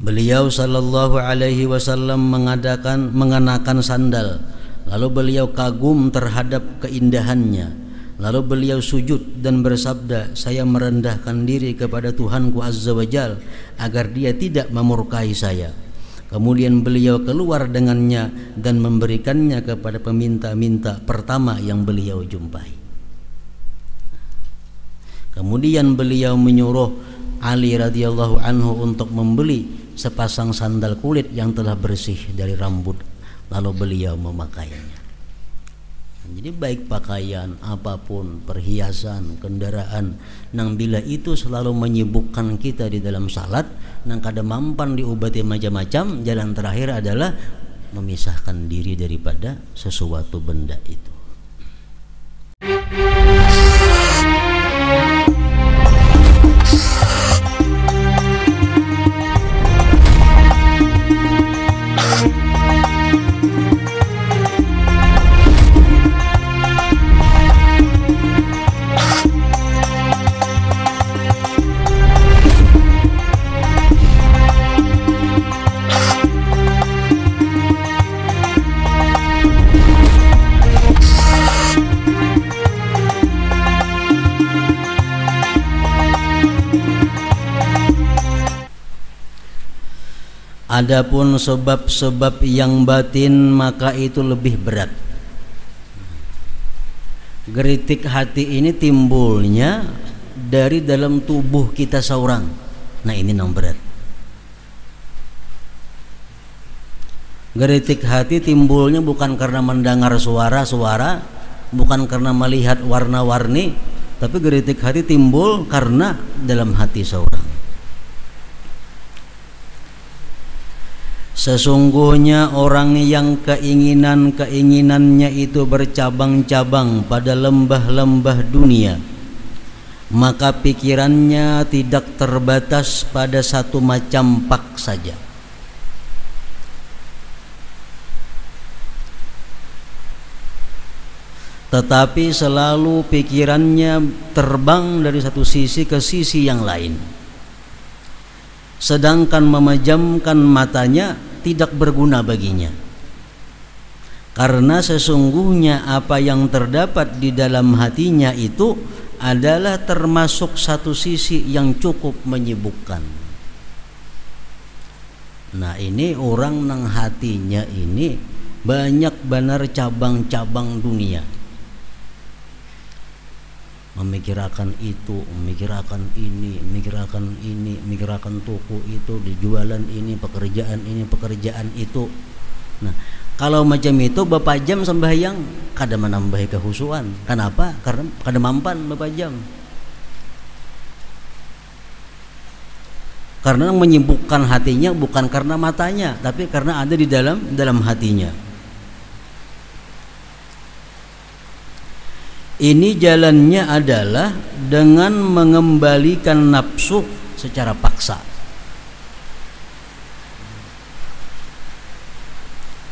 Beliau sallallahu alaihi wasallam mengenakan sandal, lalu beliau kagum terhadap keindahannya. Lalu beliau sujud dan bersabda, saya merendahkan diri kepada Tuhanku Azza wa Jal agar dia tidak memurkai saya. Kemudian beliau keluar dengannya dan memberikannya kepada peminta-minta pertama yang beliau jumpai. Kemudian beliau menyuruh Ali radhiyallahu anhu untuk membeli sepasang sandal kulit yang telah bersih dari rambut, lalu beliau memakainya. Jadi baik pakaian apapun, perhiasan, kendaraan, nang bila itu selalu menyibukkan kita di dalam salat, nang kada mampan diobati macam-macam, jalan terakhir adalah memisahkan diri daripada sesuatu benda itu. Adapun sebab-sebab yang batin maka itu lebih berat. Geritik hati ini timbulnya dari dalam tubuh kita seorang. Nah ini yang berat. Geritik hati timbulnya bukan karena mendengar suara-suara, bukan karena melihat warna-warni, tapi geritik hati timbul karena dalam hati seorang. Sesungguhnya orang yang keinginannya itu bercabang-cabang pada lembah-lembah dunia, maka pikirannya tidak terbatas pada satu macam pak saja. Tetapi selalu pikirannya terbang dari satu sisi ke sisi yang lain. Sedangkan memejamkan matanya tidak berguna baginya, karena sesungguhnya apa yang terdapat di dalam hatinya itu adalah termasuk satu sisi yang cukup menyibukkan. Nah ini orang nang hatinya ini banyak benar cabang-cabang dunia, memikirkan itu, memikirkan ini, memikirkan toko itu, dijualan ini, pekerjaan itu. Nah, kalau macam itu Bapak jam sembahyang kada menambah kehusuan. Kenapa? Karena kada mampan Bapak jam. Karena menyibukkan hatinya bukan karena matanya, tapi karena ada di dalam hatinya. Ini jalannya adalah dengan mengembalikan nafsu secara paksa.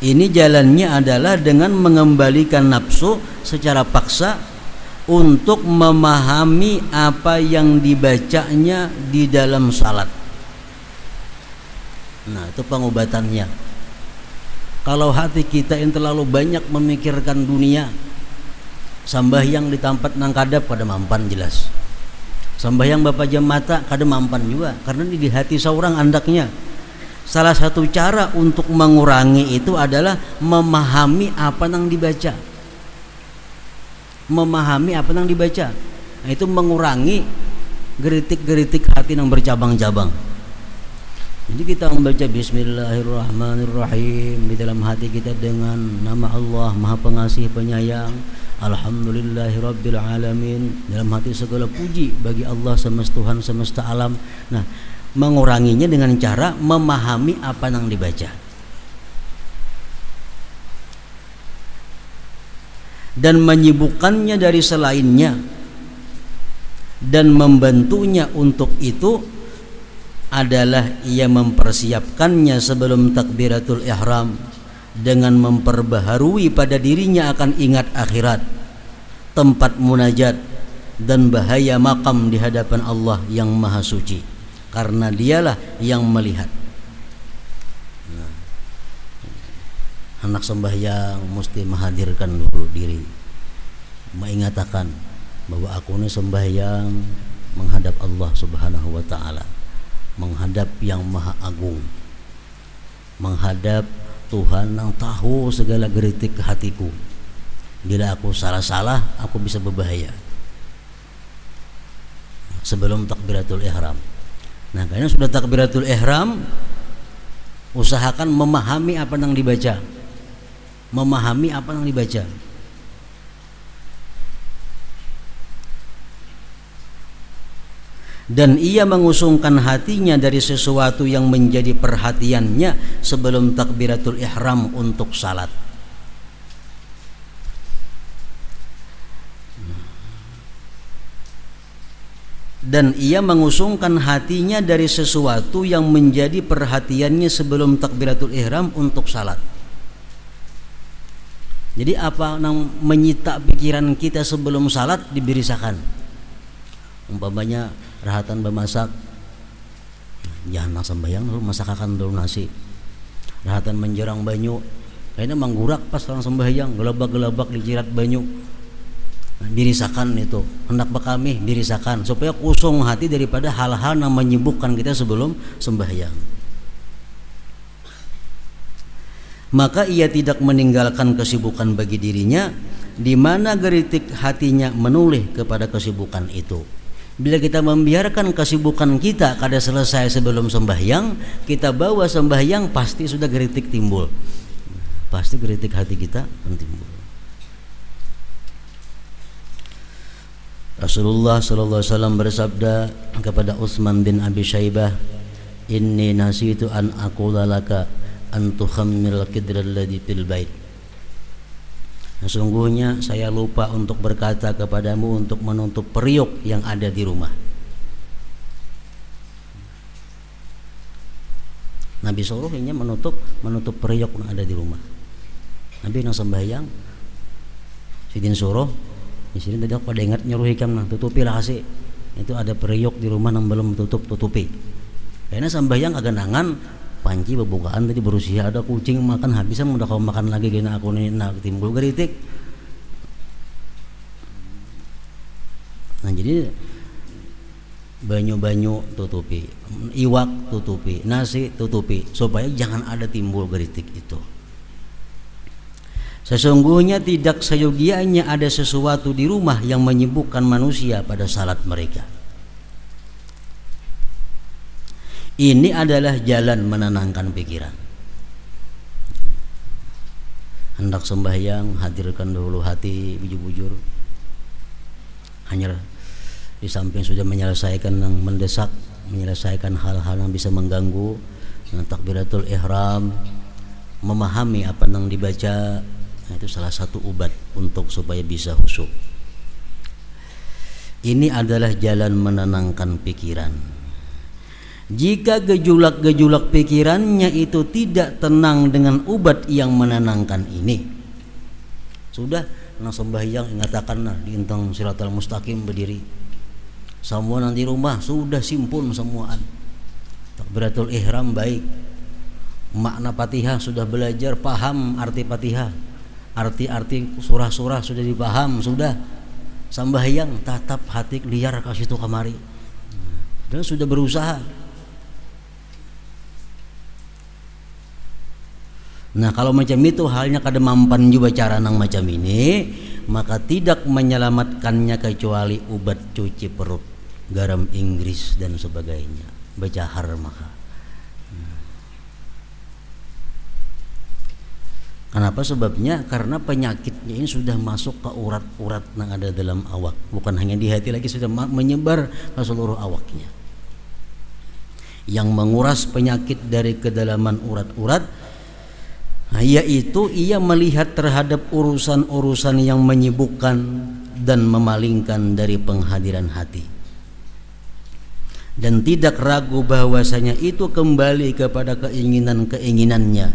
Ini jalannya adalah dengan mengembalikan nafsu secara paksa untuk memahami apa yang dibacanya di dalam salat. Nah, itu pengobatannya. Kalau hati kita yang terlalu banyak memikirkan dunia, sambahyang di tempat nang kadap kada mampan jelas. Sambahyang Bapak jam mata kada mampan juga, karena di hati seorang andaknya. Salah satu cara untuk mengurangi itu adalah memahami apa nang dibaca. Memahami apa nang dibaca. Nah, itu mengurangi geritik-geritik hati nang bercabang-cabang. Jadi kita membaca Bismillahirrahmanirrahim di dalam hati kita dengan nama Allah Maha Pengasih Penyayang. Alhamdulillahirabbil alamin, dalam hati segala puji bagi Allah Tuhan semesta alam. Nah, menguranginya dengan cara memahami apa yang dibaca dan menyibukkannya dari selainnya, dan membantunya untuk itu adalah ia mempersiapkannya sebelum takbiratul ihram dengan memperbaharui pada dirinya akan ingat akhirat, tempat munajat, dan bahaya makam di hadapan Allah yang maha suci, karena dialah yang melihat. Anak sembahyang mesti menghadirkan dulu diri, mengatakan bahwa aku ini sembahyang menghadap Allah Subhanahu wa taala, menghadap yang Maha Agung, menghadap Tuhan yang tahu segala geritik hatiku. Bila aku salah-salah, aku bisa berbahaya. Sebelum takbiratul ihram. Nah, karena sudah takbiratul ihram, usahakan memahami apa yang dibaca. Memahami apa yang dibaca. Dan ia mengusungkan hatinya dari sesuatu yang menjadi perhatiannya sebelum takbiratul ihram untuk salat. Dan ia mengusungkan hatinya dari sesuatu yang menjadi perhatiannya sebelum takbiratul ihram untuk salat. Jadi apa yang menyita pikiran kita sebelum salat dibirisakan. Umpamanya rahatan bemasak, jangan sembahyang dulu, masakakan dulu nasi. Rahatan menjerang banyu, kayaknya manggurak pas orang sembahyang, gelabak-gelabak dijirat banyu. Birisakan itu, hendak bekami birisakan supaya kosong hati daripada hal-hal yang menyibukkan kita sebelum sembahyang. Maka ia tidak meninggalkan kesibukan bagi dirinya, di mana geritik hatinya menoleh kepada kesibukan itu. Bila kita membiarkan kesibukan kita kada selesai sebelum sembahyang, kita bawa sembahyang pasti sudah geritik timbul. Pasti geritik hati kita timbul. Rasulullah sallallahu alaihi wasallam bersabda kepada Utsman bin Abi Syaibah, "Inni nasitu an aqula laka an tukhammil qidra alladhi fil bait." Sesungguhnya saya lupa untuk berkata kepadamu untuk menutup periuk yang ada di rumah. Nabi suruh ini menutup periuk yang ada di rumah. Nabi yang sembahyang sidin suruh di sini tadi aku pada ingat nyuruh hikam nah tutupi lah kasih. Itu ada periuk di rumah yang belum tutupi. Karena sembahyang agak nangan panci bebukaan tadi berusia ada kucing makan habisan udah kau makan lagi kena aku ini nak timbul geritik. Nah jadi banyu-banyu tutupi, iwak tutupi, nasi tutupi supaya jangan ada timbul geritik itu. Sesungguhnya tidak seyogianya ada sesuatu di rumah yang menyibukkan manusia pada salat mereka. Ini adalah jalan menenangkan pikiran. Hendak sembahyang, hadirkan dahulu hati bujur-bujur. Hanya di samping sudah menyelesaikan yang mendesak, menyelesaikan hal-hal yang bisa mengganggu, takbiratul ihram, memahami apa yang dibaca. Nah, itu salah satu obat untuk supaya bisa khusyuk. Ini adalah jalan menenangkan pikiran. Jika gejolak-gejolak pikirannya itu tidak tenang dengan obat yang menenangkan ini, sudah nang sembahyang ingatakan di intang siratal mustaqim berdiri. Semua nanti rumah sudah simpun semuaan. Takbiratul ihram baik. Makna Fatihah sudah belajar, paham arti Fatihah. Arti-arti surah-surah sudah dipaham, sudah sembahyang tatap hati liar ke situ kamari. Dan sudah berusaha. Nah, kalau macam itu halnya kada mampan juga cara nang macam ini, maka tidak menyelamatkannya kecuali obat cuci perut, garam Inggris dan sebagainya. Becahar maka. Kenapa sebabnya? Karena penyakitnya ini sudah masuk ke urat-urat yang ada dalam awak, bukan hanya di hati lagi, sudah menyebar ke seluruh awaknya. Yang menguras penyakit dari kedalaman urat-urat, yaitu ia melihat terhadap urusan-urusan yang menyibukkan dan memalingkan dari penghadiran hati, dan tidak ragu bahwasanya itu kembali kepada keinginan-keinginannya,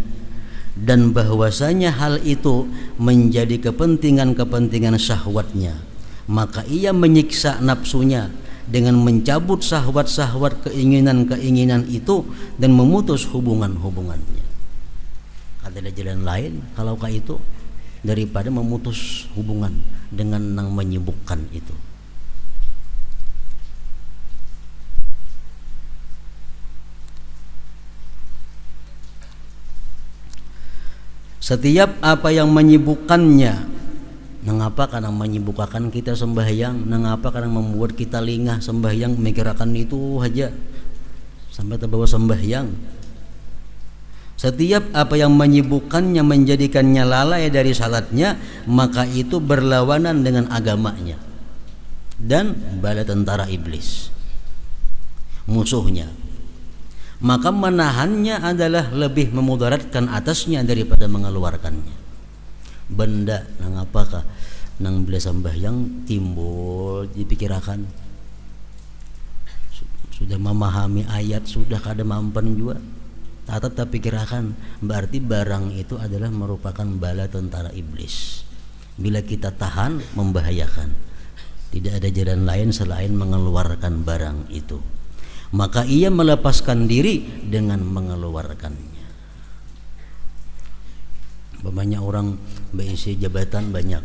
dan bahwasanya hal itu menjadi kepentingan-kepentingan syahwatnya. Maka ia menyiksa nafsunya dengan mencabut syahwat-syahwat keinginan-keinginan itu dan memutus hubungan-hubungannya. ada jalan lain kalau itu daripada memutus hubungan dengan yang menyibukkan itu. Setiap apa yang menyibukkannya, mengapa? Karena menyibukkan kita sembahyang, mengapa? Karena membuat kita lingah sembahyang, memikirkan itu aja sampai terbawa sembahyang. Setiap apa yang menyibukkannya, menjadikannya lalai dari salatnya, maka itu berlawanan dengan agamanya dan bala tentara iblis, musuhnya. Maka menahannya adalah lebih memudaratkan atasnya daripada mengeluarkannya. Benda nang apakah nang bila sembahyang timbul dipikirkan, sudah memahami ayat, sudah kada mampan juga tetap pikirkan, berarti barang itu adalah merupakan bala tentara iblis. Bila kita tahan, membahayakan. Tidak ada jalan lain selain mengeluarkan barang itu. Maka ia melepaskan diri dengan mengeluarkannya. Banyak orang berisi jabatan banyak.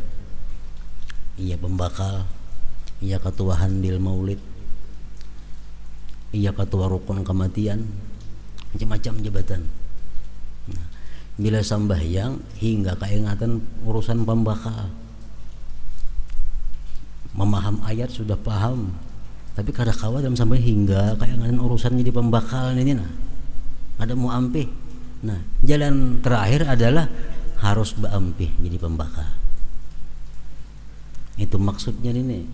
Ia pembakal, ia ketua handil maulid, ia ketua rukun kematian, macam-macam jabatan. Nah, bila sembahyang hingga keingatan urusan pembakal, memaham ayat sudah paham, tapi kada kawat dalam sampai hingga keingatan urusan jadi pembakal ini, nah ada mau ampih. Nah, jalan terakhir adalah harus berampih jadi pembakal. Itu maksudnya ini.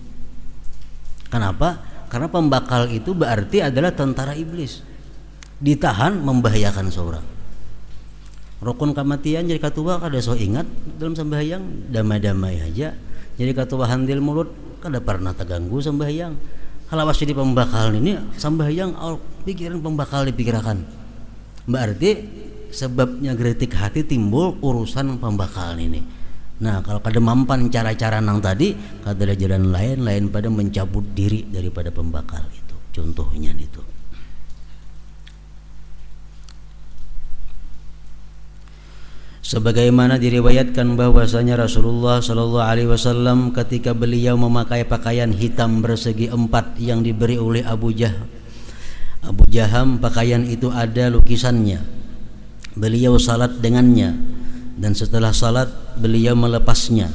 Kenapa? Karena pembakal itu berarti adalah tentara iblis. Ditahan membahayakan seorang. Rukun kematian jadi ketua kada so ingat dalam sembahyang, damai-damai aja. Jadi ketua handil mulut kada pernah terganggu sembahyang. Kalau jadi pembakal ini sembahyang pikiran pembakal dipikirkan. Berarti sebabnya geritik hati timbul urusan pembakal ini. Nah, kalau kada mampan cara-cara nang tadi, kada ada jalan lain pada mencabut diri daripada pembakal itu. Contohnya itu. Sebagaimana diriwayatkan bahwasanya Rasulullah Shallallahu Alaihi Wasallam ketika beliau memakai pakaian hitam bersegi empat yang diberi oleh Abu Jaham, pakaian itu ada lukisannya. Beliau salat dengannya dan setelah salat beliau melepasnya.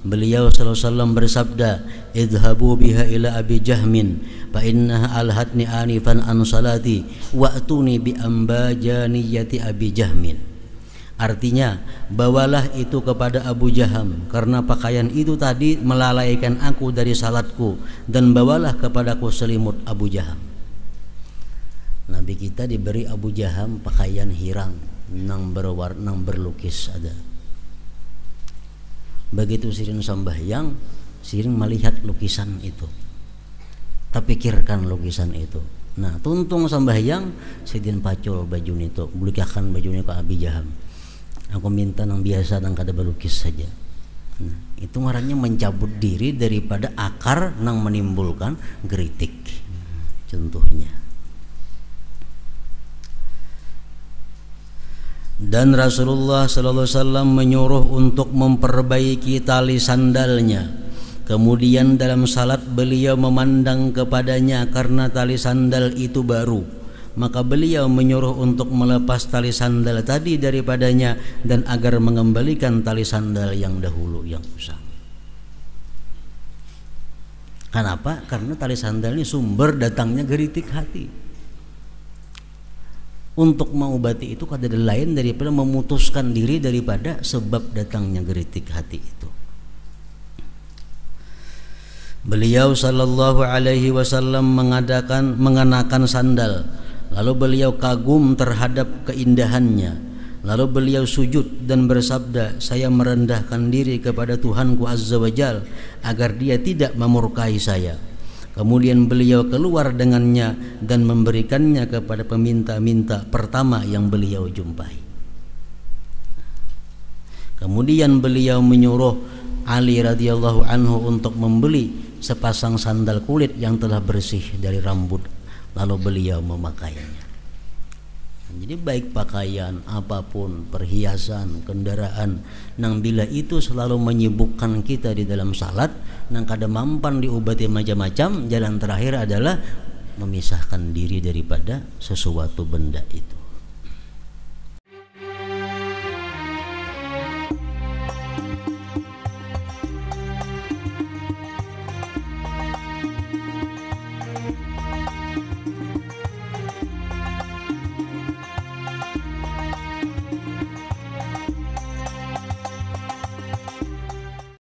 Beliau Sallallahu Alaihi Wasallam bersabda, "Idhabu biha ila Abi Jahmin, fa innaha alhatni anifan an salati, wa'tuni bi ambajaniyati Abi Jahmin." Artinya, bawalah itu kepada Abu Jaham, karena pakaian itu tadi melalaikan aku dari salatku, dan bawalah kepadaku selimut Abu Jaham. Nabi kita diberi Abu Jaham pakaian hirang nang berwarna berlukis ada. Begitu siring sembahyang, siring melihat lukisan itu, terpikirkan lukisan itu. Nah, tuntung sembahyang, sidin pacul baju itu, belikan bajunya ke Abi Jaham. Aku minta yang biasa yang kada berlukis saja. Nah, itu ngarannya mencabut diri daripada akar yang menimbulkan geritik. Contohnya. Dan Rasulullah Sallallahu Alaihi Wasallam menyuruh untuk memperbaiki tali sandalnya. Kemudian dalam salat beliau memandang kepadanya karena tali sandal itu baru. Maka beliau menyuruh untuk melepas tali sandal tadi daripadanya dan agar mengembalikan tali sandal yang dahulu yang usang. Kenapa? Karena tali sandal ini sumber datangnya geritik hati. Untuk mengobati itu kada lain daripada memutuskan diri daripada sebab datangnya geritik hati itu. Beliau Sallallahu Alaihi Wasallam mengenakan sandal. Lalu beliau kagum terhadap keindahannya. Lalu beliau sujud dan bersabda, "Saya merendahkan diri kepada Tuhanku Azza wa Jal agar dia tidak memurkai saya." Kemudian beliau keluar dengannya dan memberikannya kepada peminta-minta pertama yang beliau jumpai. Kemudian beliau menyuruh Ali radhiyallahu anhu untuk membeli sepasang sandal kulit yang telah bersih dari rambut. Lalu beliau memakainya. Jadi baik pakaian, apapun, perhiasan, kendaraan, nang bila itu selalu menyibukkan kita di dalam salat, nang kada mampan diobati macam-macam, jalan terakhir adalah memisahkan diri daripada sesuatu benda itu.